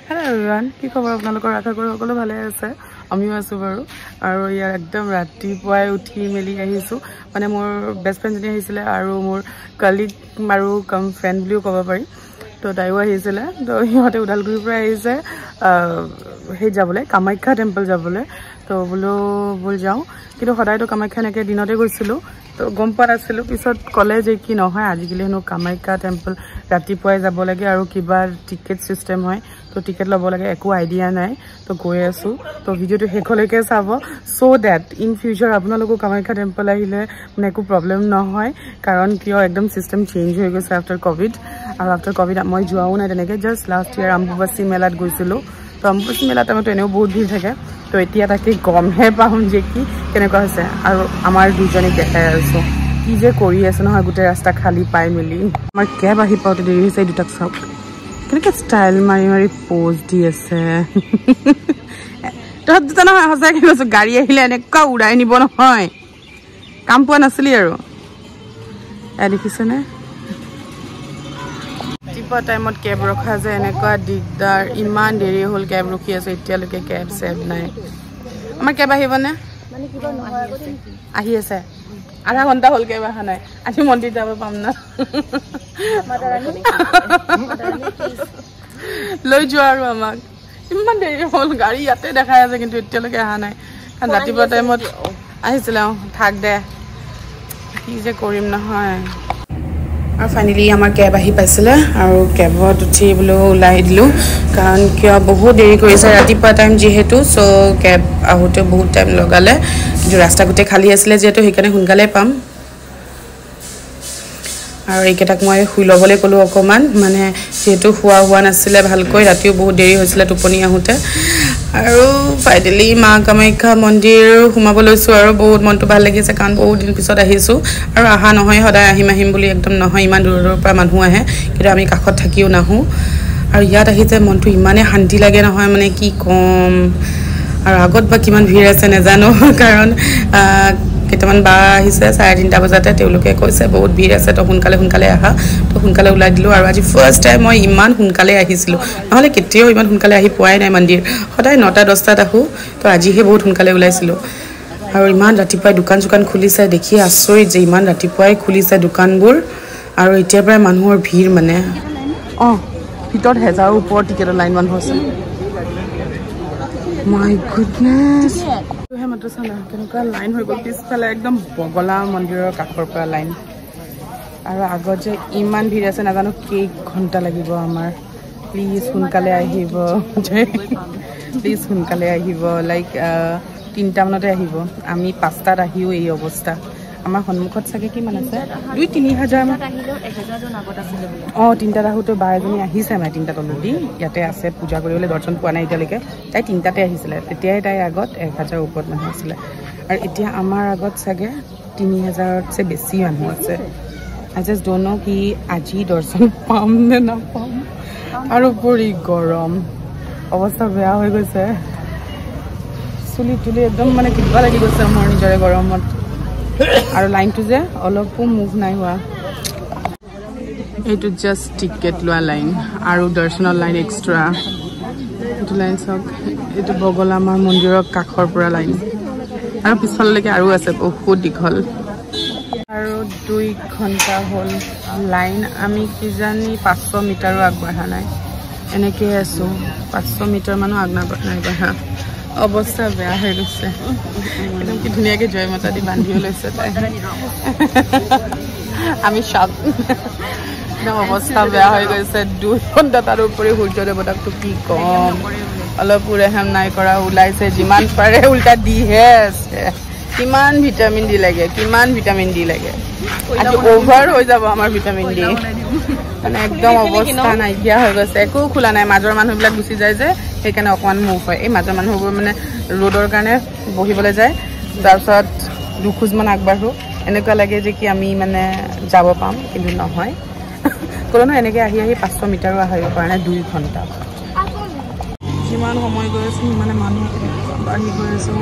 Hello everyone, কি খবৰ আপোনালোকৰ আশা কৰো সকলো ভালে আছে আমিও আছো বাৰু আৰু ইয়াৰ একদম ৰাতিপুৱাই উঠি মেলি আহিছো মানে মোৰ বেষ্ট ফ্ৰেণ্ড জনী আহিছিলে আৰু মোৰ কলিগ আৰু কম ফ্ৰেণ্ড বুলিও ক'ব পাৰি তো তাইও আহিছিলে তো ইহঁতে উদালগুৰিৰ পৰা আহিছে হে যাবলে কামাখ্যা টেম্পল যাবলে তো বলো বল যাও কিন্তু সদায়তো কামাখ্যা নেকে দিনতে গৈছিলো তো গম পোৱা নাছিলো পিছত কলেজ কি নহয় আজিকালি হেনো কামাখ্যা টেম্পল ৰাতিপুৱাই যাব লাগে আৰু কিবা টিকেট সিস্টেম হয় তো টিকেট ল'ব লাগে একো আইডিয়া নাই তো গৈ আছো তো ভিডিওটো শেষলৈকে চাব সো দ্যাট ইন ফিউচাৰ আপোনালোকক কামাখ্যা টেম্পল আহিলে মানে একো প্ৰবলেম নহয় কাৰণ কিয় একদম সিস্টেম চেঞ্জ হৈ গৈছে আফটাৰ কোভিড আৰু আফটাৰ কোভিড মই যোৱাও নাই তেনেকৈ জাষ্ট লাষ্ট ইয়াৰ অম্বুবাচী মেলাত গৈছিলোঁ তো অম্বুবাচী মেলাত টাইমত এনেও বহুত ভিৰ থাকে তো এতিয়া তাকে গমহে পাম যে কি কেনেকুৱা হৈছে আৰু আমাৰ দুজনীক দেখাই আছো কি যে কৰি আছে নহয় গোটেই ৰাস্তা খালী পাই মেলি আমাৰ কেব আহি পাওঁতে দেৰি হৈছে দুটাক চাওক কেনেকৈ ষ্টাইল মাৰি মাৰি প'জ দি আছে তহঁত দুটা নহয় সঁচাকৈ কৈছোঁ গাড়ী আহিলে এনেকুৱা উৰাই নিব নহয় কাম পোৱা নাছিলি আৰু এয়া দেখিছেনে ৰাতিপুৱা টাইমত কেব ৰখা যে এনেকুৱা দিগদাৰ ইমান দেৰি হ'ল কেব ৰখি আছে এতিয়ালৈকে কেব চেব নাই আমাৰ কেব আহিবনে আহি আছে আধা ঘণ্টা হ'ল কেব অহা নাই আজি মন্দিৰ যাব পাম না লৈ যোৱা আৰু আমাক ইমান দেৰি হ'ল গাড়ী ইয়াতে দেখাই আছে কিন্তু এতিয়ালৈকে অহা নাই কাৰণ ৰাতিপুৱা টাইমত আহিছিলে থাক দে কি যে কৰিম নহয় আৰু ফাইনেলি আমাৰ কেব আহি পাইছিলে আৰু কেবত উঠি বোলো ওলাই দিলোঁ কাৰণ কিয় বহুত দেৰি কৰিছে ৰাতিপুৱা টাইম যিহেতু চ' কেব আহোঁতে বহুত টাইম লগালে কিন্তু ৰাস্তা গোটেই খালী আছিলে যিহেতু সেইকাৰণে সোনকালে পাম আৰু এইকেইটাক মই শুই ল'বলৈ ক'লোঁ অকণমান মানে যিহেতু হোৱা নাছিলে ভালকৈ ৰাতিও বহুত দেৰি হৈছিলে টোপনি আহোঁতে আৰু ফাইনেলি মা কামাখ্যা মন্দিৰ সোমাব লৈছোঁ আৰু বহুত মনটো ভাল লাগিছে কাৰণ বহুত দিন পিছত আহিছোঁ আৰু অহা নহয় সদায় আহিম বুলি একদম নহয় ইমান দূৰৰ পৰা মানুহ আহে কিন্তু আমি কাষত থাকিও নাহোঁ আৰু ইয়াত আহিছে মনটো ইমানেই শান্তি লাগে নহয় মানে কি ক'ম আৰু আগত বা কিমান ভিৰ আছে নাজানো কাৰণ কেইটামান বা আহিছে 3:30 বজাতে তেওঁলোকে কৈছে বহুত ভিৰ আছে তো সোনকালে আহা তো সোনকালে ওলাই দিলোঁ আৰু আজি ফাৰ্ষ্ট টাইম মই ইমান সোনকালে আহিছিলোঁ নহ'লে কেতিয়াও ইমান সোনকালে আহি পোৱাই নাই মন্দিৰ সদায় 9:10 আহোঁ তো আজিহে বহুত সোনকালে ওলাইছিলোঁ আৰু ইমান ৰাতিপুৱাই দোকান খুলিছে দেখি আচৰিত যে ইমান ৰাতিপুৱাই খুলিছে দোকানবোৰ আৰু এতিয়াৰ পৰাই মানুহৰ ভিৰ মানে ভিতৰত 1000ৰ ওপৰত টিকেটৰ লাইন মানুহ আছে মাই গুডনেছ মাত্ৰ চালা কেনেকুৱা লাইন হৈ গ'ল পিছফালে একদম বগলা মন্দিৰৰ কাষৰ পৰা লাইন আৰু আগত যে ইমান ভিৰ আছে নাজানো কেই ঘণ্টা লাগিব আমাৰ প্লিজ সোনকালে আহিব লাইক 3টা মানতে আহিব আমি 5টাত আহিও এই অৱস্থা আমাৰ সন্মুখত চাগে কিমান আছে 2-3 হাজাৰ 3টাত আহোঁতে বা এজনী আহিছে আমাৰ 3টাত অলৰেডি ইয়াতে আছে পূজা কৰিবলৈ দৰ্শন পোৱা নাই এতিয়ালৈকে তাই 3টাতে আহিছিলে তেতিয়াই তাইৰ আগত 1000 ওপৰত মানুহ আছিলে আৰু এতিয়া আমাৰ আগত চাগে 3000তছে বেছি মানুহ আছে আই জাষ্ট ড'ন্ট ন' কি আজি দৰ্শন পাম নে নাপাম আৰু পৰি গৰম অৱস্থা বেয়া হৈ গৈছে চুলি তুলি একদম মানে কিবা লাগি গৈছে মোৰ নিজৰে গৰমত আৰু লাইনটো যে অলপো মুভ নাই হোৱা এইটো জাষ্ট টিকেট লোৱা লাইন আৰু দৰ্শনৰ লাইন এক্সট্ৰা এইটো লাইন চাওক এইটো বগলামাৰ মন্দিৰৰ কাষৰ পৰা লাইন আৰু পিছফাললৈকে আৰু আছে বহুত দীঘল আৰু 2 ঘণ্টা হ'ল লাইন আমি কিজানি 500 মিটাৰো আগবঢ়া নাই এনেকৈ আছোঁ 500 মিটাৰ মানো আগনাগঢ়া অৱস্থা বেয়া হৈ গৈছে একদম কি ধুনীয়াকৈ জয় মাতা দি বান্ধিও লৈছে তাই আমি চব একদম অৱস্থা বেয়া হৈ গৈছে 2 ঘণ্টা তাৰ উপৰি সূৰ্য দেৱতাকটো কি ক'ম অলপো ৰেহাম নাই কৰা ওলাইছে যিমান পাৰে উল্টা দিহে আছে কিমান ভিটামিন ডি লাগে আজি অভাৰ হৈ যাব আমাৰ ভিটামিন ডি মানে একদম অৱস্থা নাইকিয়া হৈ গৈছে একো খোলা নাই মাজৰ মানুহবিলাক গুচি যায় যে সেইকাৰণে অকণমান মুভ হয় এই মাজৰ মানুহবোৰ মানে ৰ'দৰ কাৰণে বহিবলৈ যায় তাৰপিছত 2 খোজমান আগবাঢ়ো এনেকুৱা লাগে যে কি আমি মানে যাব পাম কিন্তু নহয় কোনো এনেকৈ আহি 500 মিটাৰো আহিব পৰা নাই 2 ঘণ্টা যিমান সময় গৈ আছোঁ সিমানে মানুহ বাঢ়ি গৈ আছোঁ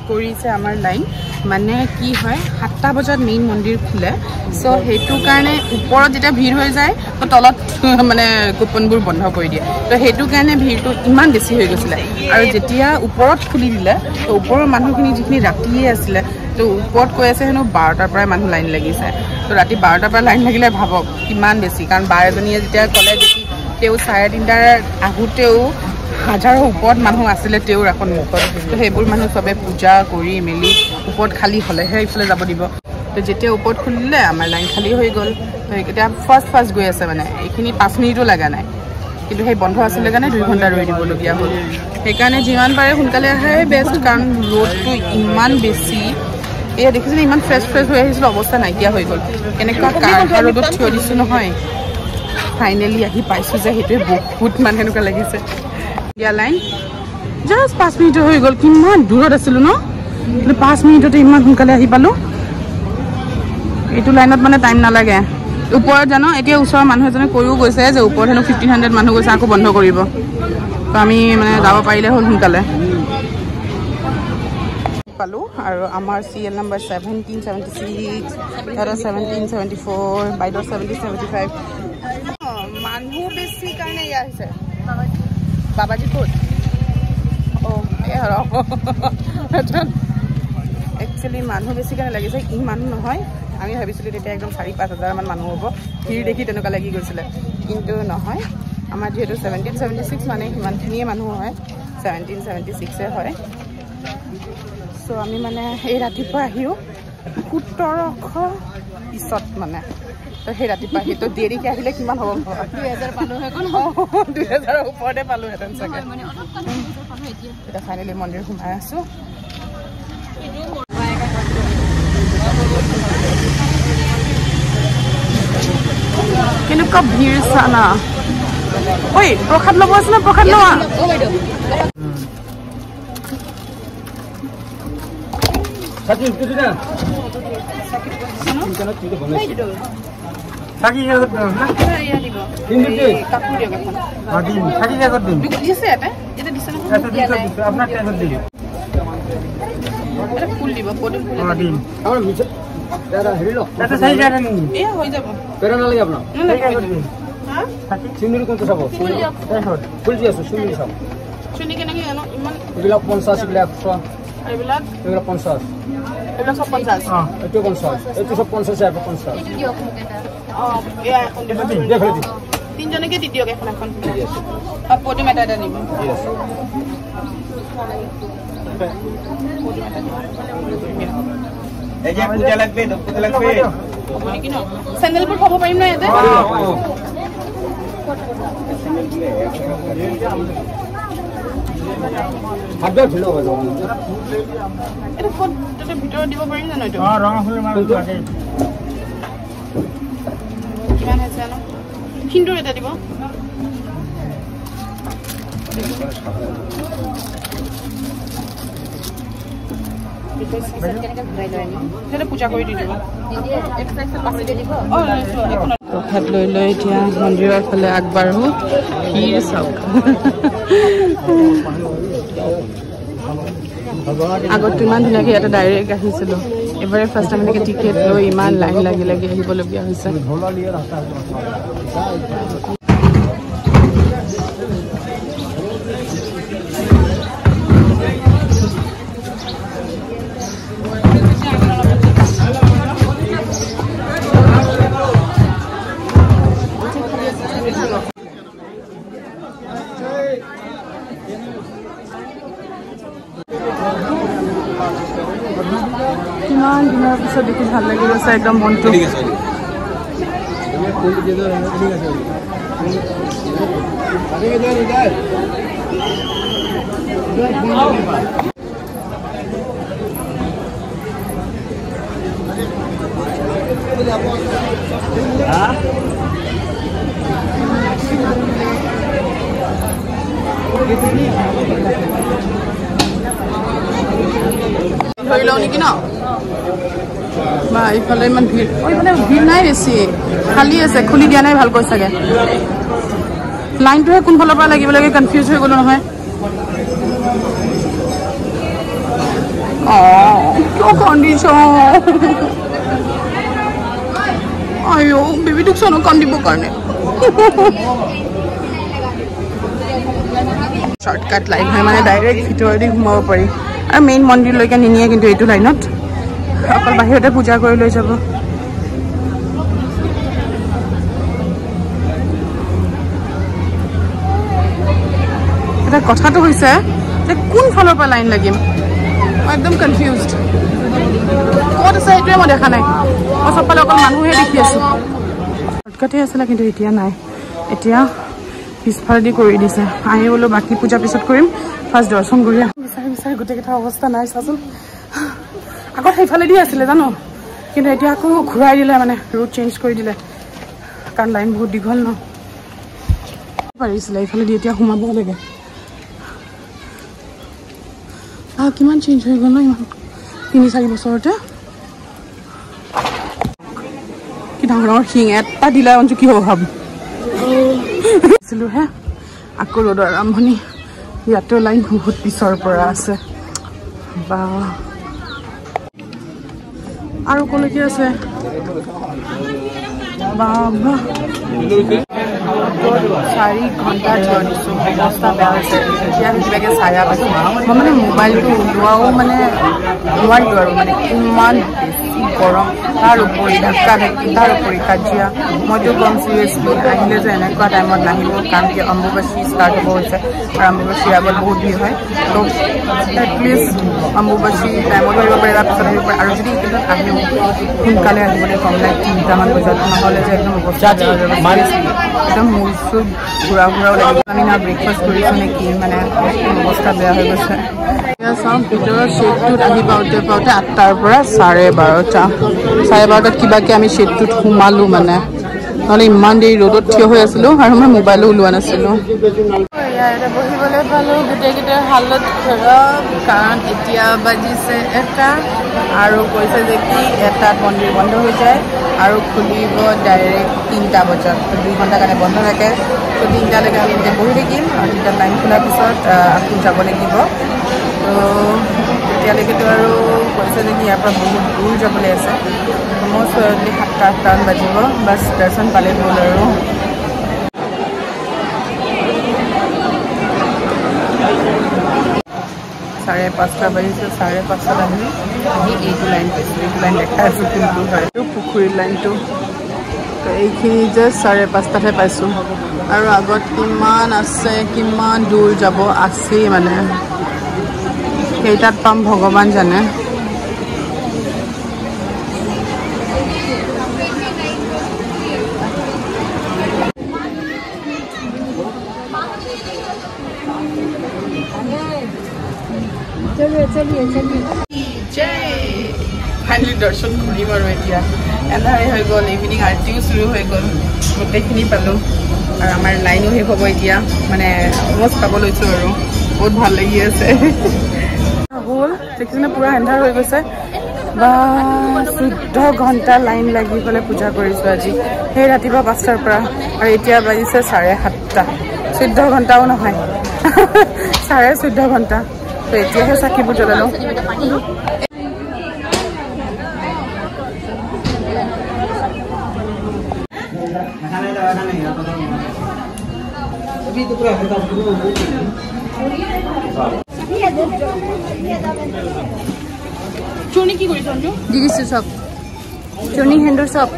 কৰিছে আমাৰ লাইন মানে কি হয় 7টা বজাত মেইন মন্দিৰ খুলে সো হেতু কাৰণে ওপৰত যেতিয়া ভিৰ হৈ যায় তো তলত মানে কুপনবোৰ বন্ধ কৰি দিয়ে তো হেতু কাৰণে ভিৰটো ইমান বেছি হৈ গৈছিল আৰু যেতিয়া ওপৰত খুলি দিলে তো ওপৰৰ মানুহখিনি যিখিনি ৰাতিয়ে আছিল তো ওপৰত কৈ আছে হেনো 12টাৰ পৰা মানুহ লাইন লাগিছে তো ৰাতি 12টাৰ পৰা লাইন লাগিলে ভাবক কিমান বেছি কাৰণ বাৰজনীয়ে যেতিয়া ক'লে দেখি তেও 3:30টাৰ আহোঁতেও হাজাৰৰ ওপৰত মানুহ আছিলে তেও এখন মুখত তো সেইবোৰ মানুহ সবে পূজা কৰি মেলি ওপৰত খালী হ'লেহে ইফালে যাব দিব তো যেতিয়া ওপৰত খুলিলে আমাৰ লাইন খালী হৈ গ'ল তো এতিয়া ফাৰ্ষ্ট গৈ আছে মানে এইখিনি 5 মিনিটো লগা নাই কিন্তু সেই বন্ধ আছিলে কাৰণে 2 ঘণ্টা ৰৈ দিবলগীয়া হ'ল সেইকাৰণে যিমান পাৰে সোনকালে আহাই বেষ্ট কাৰণ ৰ'দটো ইমান বেছি এয়া দেখিছেনে ইমান ফ্ৰেছ হৈ আহিছিল অৱস্থা নাইকিয়া হৈ গ'ল কেনেকুৱা কাঢ়া ৰ'দত থিয় দিছোঁ নহয় ফাইনেলি আহি পাইছোঁ যে সেইটোৱে বহুত মানে এনেকুৱা লাগিছে দিয়া লাইন জাষ্ট 5 মিনিট হৈ গ'ল কিমান দূৰত আছিলোঁ ন কিন্তু 5 মিনিটতে ইমান সোনকালে আহি পালোঁ এইটো লাইনত মানে টাইম নালাগে ওপৰত জানো এতিয়া ওচৰৰ মানুহ এজনে কৈও গৈছে যে ওপৰত হেনো 1500 মানুহ গৈছে আকৌ বন্ধ কৰিব তো আমি মানে যাব পাৰিলে হ'ল সোনকালে পালোঁ আৰু আমাৰ চিৰিয়েল নম্বৰ 1776 আৰু 1774 বাইদেউ 1775 মানুহ বেছি কাৰণে ইয়া আহিছে বাবাজি ক'ত অঁ এই আৰু একচুৱেলি মানুহ বেছি কাৰণে লাগিছে ই মানুহ নহয় আমি ভাবিছিলোঁ তেতিয়া একদম 4-5 হাজাৰমান মানুহ হ'ব ভিৰ দেখি তেনেকুৱা লাগি গৈছিলে কিন্তু নহয় আমাৰ যিহেতু 1776 মানে সিমানখিনিয়ে মানুহ হয় 1776 হয় চ' আমি মানে এই ৰাতিপুৱা আহিও 1700 পিছত মানে তো সেই ৰাতিপুৱা আহি তো দেৰিকৈ আহিলে কিমান হ'ব 2000 পালোহেঁতেন 2000ৰ ওপৰতে পালোহেঁতেন চাগে এতিয়া ফাইনেলি মন্দিৰ সোমাই আছোঁ কেনেকুৱা ভিৰ চানা ঐ প্ৰসাদ ল'ব আছে না প্ৰসাদ লোৱা ফুল দিব চিংগুৰি কোনটো চাব ফুল দি আছো চিংগুৰি চাব এইবিলাক 50 এইবিলাক 50 এইবিলাক সব 50 এইটো 50 এইটো সব 50 আছে 50 দেখো দি তিনজনকে দি দিয়ক এখন এখন আর পডিম এটা নিব এই যে পূজা লাগবে পূজা লাগবে কি না স্যান্ডেলপুর খাবো পাইম না এতে হাত ঢিলো হৈ যাব এটা ফটো ভিতৰত দিব পাৰিম জানো এটো ৰঙা ফুল মাৰ লাগে কিমান আছে না সিন্দুৰ এটা দিব পূজা কৰি দিব প্ৰসাদ লৈ লৈ এতিয়া মন্দিৰৰ ফালে আগবাঢ়ো ভিৰ চাওক আগততো ইমান ধুনীয়াকৈ ইয়াতে ডাইৰেক্ট আহিছিলোঁ এবাৰে ফাৰ্ষ্ট টাইম এনেকৈ টিকেট লৈ ইমান লাইন লাগি লাগি আহিবলগীয়া হৈছে কিমান দিনৰ পিছত দেখি ভাল লাগি গৈছে একদম মনটো ধৰি লওঁ নেকি ন বা ইফালে ইমান ভিৰ ইফালে ভিৰ নাই বেছি খালী আছে খুলি দিয়া নাই ভালকৈ চাগে লাইনটোহে কোনফালৰ পৰা লাগিব লাগে কনফিউজ হৈ গ'লো নহয় কিয় কান্দিছ আইও বেবিটোক চনো কান্দিবৰ কাৰণে শৰ্টকাট লাইন হয় মানে ডাইৰেক্ট ভিতৰেদি সোমাব পাৰি আৰু মেইন মন্দিৰলৈকে নিনিয়ে কিন্তু এইটো লাইনত অকল বাহিৰতে পূজা কৰি লৈ যাব এটা কথাটো হৈছে যে কোন ফালৰ পৰা লাইন লাগিম মই একদম কনফিউজড ক'ত আছে সেইটোৱে মই দেখা নাই মই চবফালে অকল মানুহে দেখি আছোঁ শৰ্টকাটে আছিলে কিন্তু এতিয়া নাই এতিয়া পিছফালেদি কৰি দিছে আহি বোলো বাকী পূজা পিছত কৰিম ফাৰ্ষ্ট দৰ্শন কৰি বিচাৰি বিচাৰি গোটেইকেইটা অৱস্থা নাই চাচোন আগত সেইফালেদি আছিলে জানো কিন্তু এতিয়া আকৌ ঘূৰাই দিলে মানে ৰুট চেঞ্জ কৰি দিলে কাৰণ লাইন বহুত দীঘল ন পাৰিছিলে এইফালেদি এতিয়া সোমাব লাগে কিমান চেঞ্জ হৈ গ'ল ন ইমান 3-4 বছৰতে কি ডাঙৰ ডাঙৰ শিং এটা দিলে অঞ্চু কি হ'ব ভাব হে আকৌ ৰ'দৰ আৰম্ভণি ইয়াতো লাইন বহুত পিছৰ পৰা আছে বা আৰু কলৈকে আছে বাবা 4 ঘণ্টা থিয় দিছোঁ অৱস্থা বেয়া হৈছে এতিয়া কিবাকৈ চায়া পাইছোঁ মই মানে মোবাইলটো ওলোৱাও মানে নোৱাৰিলোঁ আৰু মানে ইমান বেছি গৰম তাৰ উপৰি ধাক্কা ধাক্কি তাৰ উপৰি কাজিয়া মইতো গম চিৰিয়াছলি আহিলে যে এনেকুৱা টাইমত নাহিব কাৰণ কি অম্বুবাচী ষ্টাৰ্ট হ'ব হৈছে আৰু অম্বুবাচীৰ আগত বহুত ভিৰ হয় ত' এটলিষ্ট অম্বুবাচী টাইমত আহিব পাৰে তাৰপিছত আহিব পাৰে আৰু যদি এইকেইটাত আহিও সোনকালে আহিবলৈ কম লাইক 3টামান বজাত নহ'লে যে একদম অৱস্থা একদম মূৰ চুৰ ঘূৰা ঘূৰাও লাগিব আমি না ব্ৰেকফাষ্ট কৰিছোঁ নেকি মানে অৱস্থা বেয়া হৈ গৈছে চাওঁ ভিতৰত শ্বেডটোত আহি পাওঁতে 8টাৰ পৰা 12:30 12:30 কিবাকৈ আমি শ্বেডটোত সোমালোঁ মানে নহ'লে ইমান দেৰি ৰ'দত থিয় হৈ আছিলোঁ আৰু মই মোবাইলো ওলোৱা নাছিলোঁ ইয়াতে বহিবলৈ পালোঁ গোটেইকেইটাৰ হালত ধৰক কাৰণ এতিয়া বাজিছে 1টা আৰু কৈছে যে কি 1টাত মন্দিৰ বন্ধ হৈ যায় আৰু খুলিব ডাইৰেক্ট 3টা বজাত 2 ঘণ্টাৰ কাৰণে বন্ধ থাকে তো 3টালৈকে আমি এতিয়া বহি থাকিম আৰু 3টাত লাইন খোলাৰ পিছত আকৌ যাব লাগিব তো এতিয়ালৈকেতো আৰু কৈছে যে কি ইয়াৰ পৰা বহুত দূৰ যাবলৈ আছে মই 7-8টামান বাজিব বাছ দৰ্শন পালে হ'ল আৰু 5:30 বাজিছে 5:30 আহি এইটো লাইন পাইছোঁ এইটো লাইন দেখা আছোঁ কিন্তু হয় পুখুৰীৰ লাইনটো তো এইখিনি জাষ্ট 5:30হে পাইছোঁ আৰু আগত কিমান আছে কিমান দূৰ যাব আছেই মানে কেইটাত পাম ভগৱান জানে ফাইনেলি দৰ্শন কৰিম আৰু এতিয়া এন্ধাৰে হৈ গ'ল ইভিনিং আৰতিও শুৰু হৈ গ'ল গোটেইখিনি পালোঁ আৰু আমাৰ লাইনো শেষ হ'ব এতিয়া মানে অলমষ্ট পাব লৈছোঁ আৰু বহুত ভাল লাগি আছে হ'ল দেখিছেনে পুৰা এন্ধাৰ হৈ গৈছে বা 14 ঘণ্টা লাইন লাগি পেলাই পূজা কৰিছোঁ আজি সেই ৰাতিপুৱা 5টাৰ পৰা আৰু এতিয়া বাজিছে 7:30 14 ঘণ্টাও নহয় 14.5 ঘণ্টা তো এতিয়াহে চাকিবোৰ জ্বলালোঁ চুনি কি কৰিছ অঞ্জু দি দিছোঁ চব চুনি সেন্দুৰ চব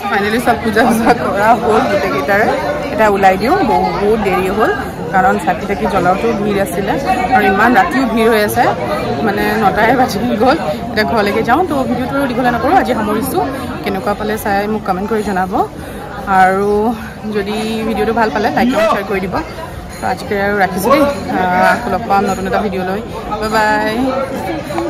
ফাইনেলি সব পূজা কৰা হ'ল গোটেইকেইটাৰে এটা ওলাই দিওঁ বহুত দেৰি হ'ল কাৰণ চাকি তাকি জ্বলাওঁতেও ভিৰ আছিলে আৰু ইমান ৰাতিও ভিৰ হৈ আছে মানে 9টাই বাজি গ'ল এতিয়া ঘৰলৈকে যাওঁ তো ভিডিঅ'টো দীঘলীয়া নকৰোঁ আজি সামৰিছোঁ কেনেকুৱা পালে চাই মোক কমেণ্ট কৰি জনাব আৰু যদি ভিডিঅ'টো ভাল পালে লাইক আৰু শ্বেয়াৰ কৰি দিব তো আজিকালি আৰু ৰাখিছোঁ দেই আকৌ লগ পাম নতুন এটা ভিডিঅ' লৈ বাই বাই